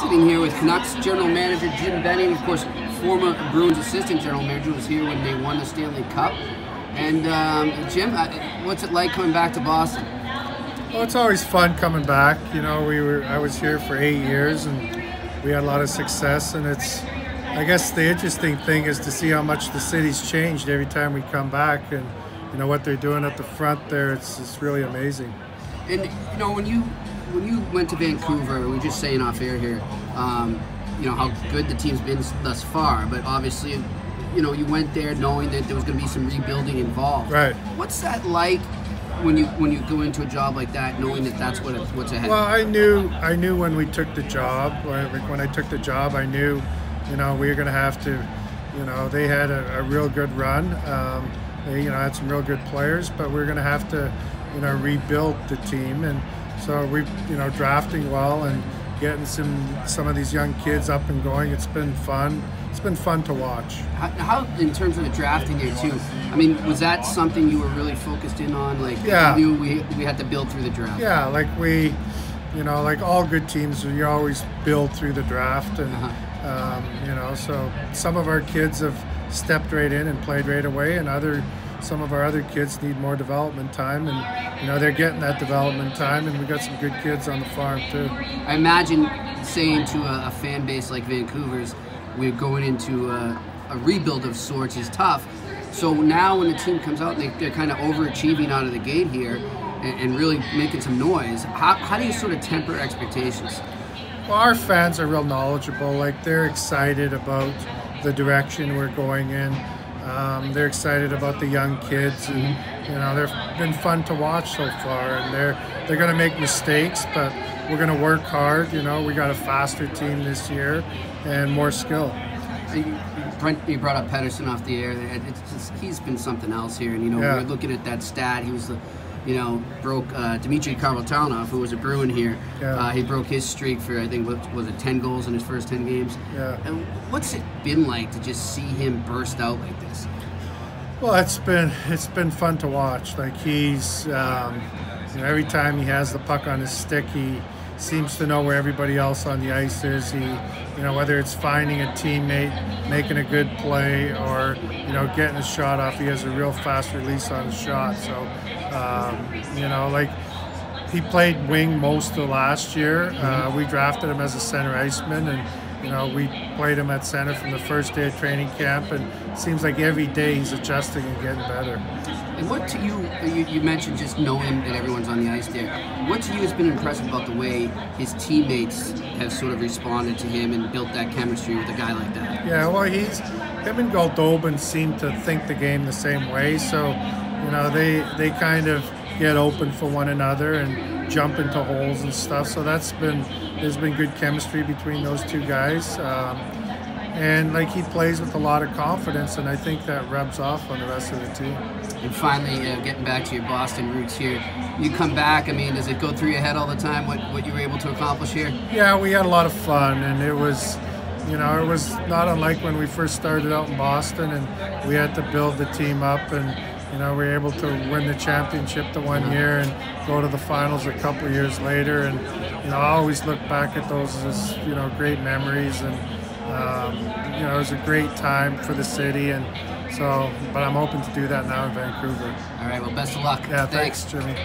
Sitting here with Canucks General Manager Jim Benning, of course, former Bruins Assistant General Manager, was here when they won the Stanley Cup. And Jim, what's it like coming back to Boston? Well, it's always fun coming back. You know, I was here for 8 years, and we had a lot of success. And I guess the interesting thing is to see how much the city's changed every time we come back, and you know what they're doing at the front there. It's really amazing. And you know, when you went to Vancouver, we were just saying off air here, you know, how good the team's been thus far, but obviously, you know, you went there knowing that there was going to be some rebuilding involved. Right. What's that like when you go into a job like that, knowing that that's what's ahead? Well, I knew when we took the job. When I took the job, I knew, you know, we were going to have to, you know, they had a real good run. They, you know, had some real good players, but we were going to have to, you know, rebuild the team. And so we, you know, drafting well and getting some of these young kids up and going. It's been fun. It's been fun to watch. How in terms of the drafting there too? I mean, was that something you were really focused in on? Like, yeah, you knew we had to build through the draft. Yeah, like we, you know, like all good teams, you always build through the draft, and you know, so some of our kids have stepped right in and played right away, and some of our other kids need more development time, and you know, they're getting that development time, and we got some good kids on the farm too. I imagine saying to a fan base like Vancouver's, we're going into a rebuild of sorts is tough. So now when the team comes out, they're kind of overachieving out of the gate here and really making some noise. How do you sort of temper expectations? Well, our fans are real knowledgeable. Like, they're excited about the direction we're going in. They're excited about the young kids, and you know, they've been fun to watch so far. And they're going to make mistakes, but we're going to work hard. You know, we got a faster team this year and more skill. You brought up Pedersen off the air. He's been something else here, and you know, we're looking at that stat. He was the, you know, broke Dmitry Karvoltanov, who was a Bruin here. He broke his streak for, I think, what was it, 10 goals in his first 10 games. And what's it been like to just see him burst out like this? Well, it's been fun to watch. Like, he's you know, every time he has the puck on his stick, he seems to know where everybody else on the ice is. He, you know, whether it's finding a teammate, making a good play, or you know, getting a shot off, he has a real fast release on his shot. So you know, like, he played wing most of last year. We drafted him as a center iceman, and you know, we played him at center from the first day of training camp, and it seems like every day he's adjusting and getting better. And what to you mentioned just knowing that everyone's on the ice there, what to you has been impressive about the way his teammates have sort of responded to him and built that chemistry with a guy like that? Yeah, well, him and Goldobin seem to think the game the same way, so you know, they kind of get open for one another and jump into holes and stuff. So there's been good chemistry between those two guys, and like, he plays with a lot of confidence, and I think that rubs off on the rest of the team. And finally, getting back to your Boston roots here, you come back. I mean, does it go through your head all the time what you were able to accomplish here? Yeah, we had a lot of fun, and it was, you know, it was not unlike when we first started out in Boston, and we had to build the team up, and you know, we were able to win the championship the one year and go to the finals a couple of years later. And you know, I always look back at those as, you know, great memories, and you know, it was a great time for the city, and so, but I'm hoping to do that now in Vancouver. All right, well, best of luck. Yeah, thanks, Jimmy.